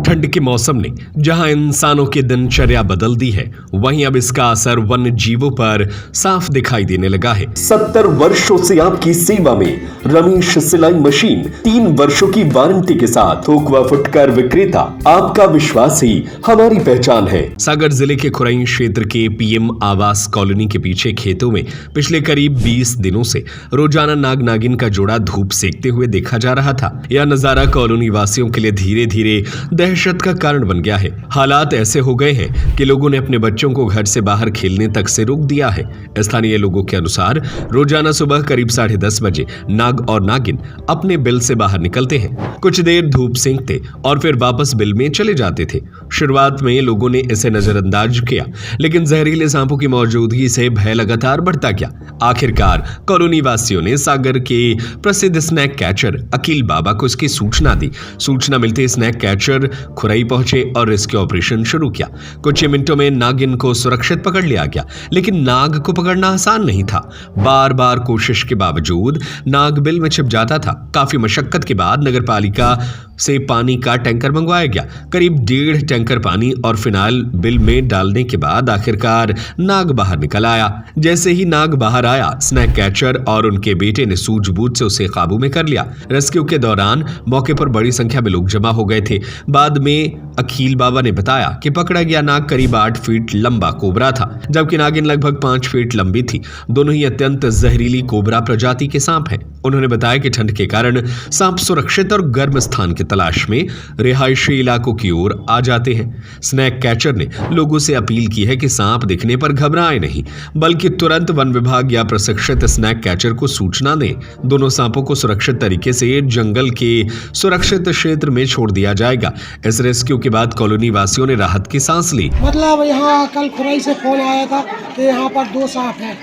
ठंड के मौसम ने जहां इंसानों की दिनचर्या बदल दी है, वहीं अब इसका असर वन्य जीवों पर साफ दिखाई देने लगा है। 70 वर्षों से आपकी सेवा में रमेश सिलाई मशीन, 3 वर्षों की वारंटी के साथ थोक व फुटकर विक्रेता। आपका विश्वास ही हमारी पहचान है। सागर जिले के खुरई क्षेत्र के पीएम आवास कॉलोनी के पीछे खेतों में पिछले करीब 20 दिनों से रोजाना नाग नागिन का जोड़ा धूप सेकते हुए देखा जा रहा था। यह नजारा कॉलोनी वासियों के लिए धीरे धीरे दहशत का कारण बन गया है। हालात ऐसे हो गए हैं कि लोगों ने अपने बच्चों को घर से बाहर खेलने तक से रोक दिया है। स्थानीय लोगों के अनुसार रोजाना सुबह करीब 10:30 बजे नाग और नागिन अपने बिल से बाहर निकलते हैं, कुछ देर धूप सेंकते और फिर वापस बिल में चले जाते थे। शुरुआत में लोगों ने इसे नजरअंदाज किया, लेकिन जहरीले सांपों की मौजूदगी से भय लगातार बढ़ता गया। आखिरकार कॉलोनी वासियों ने सागर के प्रसिद्ध स्नैक कैचर अकील बाबा को इसकी सूचना दी। सूचना मिलते स्नैक कैचर खुरई पहुंचे और रेस्क्यू ऑपरेशन शुरू किया। कुछ ही मिनटों में नागिन को सुरक्षित पकड़ लिया गया, लेकिन नाग को पकड़ना आसान नहीं था। बार बार कोशिश के बावजूद नाग बिल में छिप जाता था। काफी मशक्कत के बाद नगर पालिका से पानी का टैंकर मंगवाया गया। करीब 1.5 टैंकर पानी और फिनाइल बिल में डालने के बाद आखिरकार नाग बाहर निकल आया। जैसे ही नाग बाहर आया, स्नैक कैचर और उनके बेटे ने सूझबूझ से उसे काबू में कर लिया। रेस्क्यू के दौरान मौके पर बड़ी संख्या में लोग जमा हो गए थे। बाद में अकील बाबा ने बताया कि पकड़ा गया नाग करीब 8 फीट लंबा कोबरा था, जबकि नागिन लगभग 5 फीट लंबी थी। दोनों ही अत्यंत जहरीली कोबरा प्रजाति के सांप हैं। उन्होंने बताया कि ठंड के कारण सांप सुरक्षित और गर्म स्थान की तलाश में रिहायशी इलाकों की ओर आ जाते हैं। स्नैक कैचर ने लोगों से अपील की है कि सांप दिखने पर घबराएं नहीं, बल्कि तुरंत वन विभाग या प्रशिक्षित स्नैक कैचर को सूचना दें। दोनों सांपों को सुरक्षित तरीके से जंगल के सुरक्षित क्षेत्र में छोड़ दिया जाएगा। इस रेस्क्यू के बाद कॉलोनी वासियों ने राहत की सांस ली। मतलब यहाँ कल खुरई से फोन आया था कि यहाँ पर 2 सांप हैं।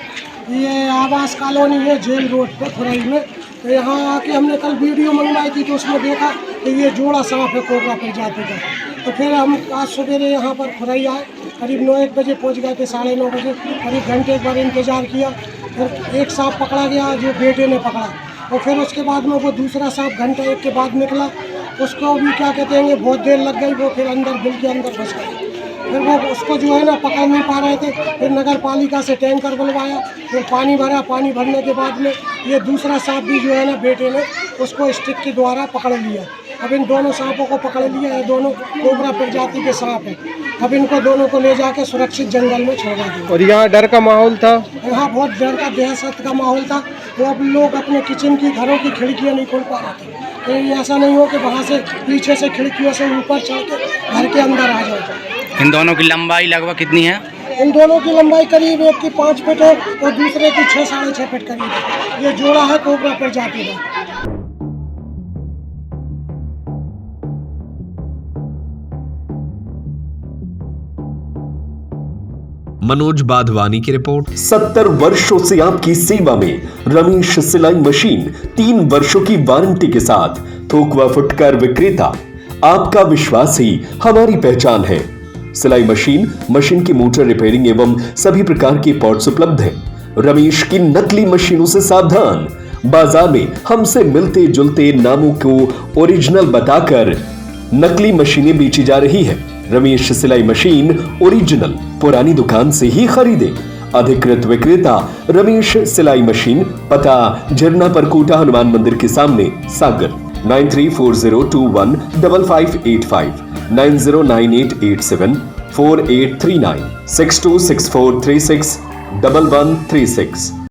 ये आवास कॉलोनी है जेल रोड पे खुरई में। तो यहाँ आके हमने कल वीडियो मंगवाई थी, तो उसमें देखा कि ये जोड़ा सांप है कोबरा प्रजाति का। तो फिर हम आज सवेरे यहाँ पर खुरई आए, करीब 9-1 बजे पहुँच गए थे, 9:30 बजे। करीब घंटे भर इंतज़ार किया, फिर एक सांप पकड़ा गया जो बेटे ने पकड़ा, और फिर उसके बाद में वो दूसरा सांप घंटे 1 के बाद निकला। उसको भी क्या कहते हैं, बहुत देर लग गई, वो फिर अंदर बिल के अंदर फंस गया। फिर वो उसको जो है ना पकड़ नहीं पा रहे थे। फिर नगर पालिका से टैंकर बुलवाया, फिर पानी भरा। पानी भरने के बाद में ये दूसरा सांप भी जो है ना बेटे ने उसको स्टिक के द्वारा पकड़ लिया। अब इन दोनों सांपों को पकड़ लिया है, दोनों कोबरा प्रजाति के सांप हैं। अब इनको दोनों को ले जाके सुरक्षित जंगल में छोड़ा दिया। और यहाँ डर का माहौल था? यहाँ बहुत डर का दहशत का माहौल था। तो अब लोग अपने किचन की घरों की खिड़कियाँ नहीं खोल पा रहे थे। तो ऐसा नहीं हो कि वहाँ से पीछे से खिड़कियों से ऊपर चढ़ के घर के अंदर आ जाए। इन दोनों की लंबाई लगभग कितनी है? इन दोनों की लंबाई करीब एक की 5 फीट है और दूसरे की 6-6.5 फीट करीब है। ये जोड़ा है कोबरा प्रजाति का। मनोज बाधवानी की रिपोर्ट। 70 वर्षों से आपकी सेवा में रमेश सिलाई मशीन, 3 वर्षों की वारंटी के साथ थोक व फुटकर विक्रेता। आपका विश्वास ही हमारी पहचान है। सिलाई मशीन की मोटर रिपेयरिंग एवं सभी प्रकार के पार्ट्स उपलब्ध हैं। रमेश की नकली मशीनों से सावधान। बाजार में हमसे मिलते जुलते नामों को ओरिजिनल बताकर नकली मशीनें बेची जा रही है। रमेश सिलाई मशीन ओरिजिनल पुरानी दुकान से ही खरीदे। अधिकृत विक्रेता रमेश सिलाई मशीन, पता झरना परकोटा हनुमान मंदिर के सामने, सागर। 9340215585 9098874839 6264361136।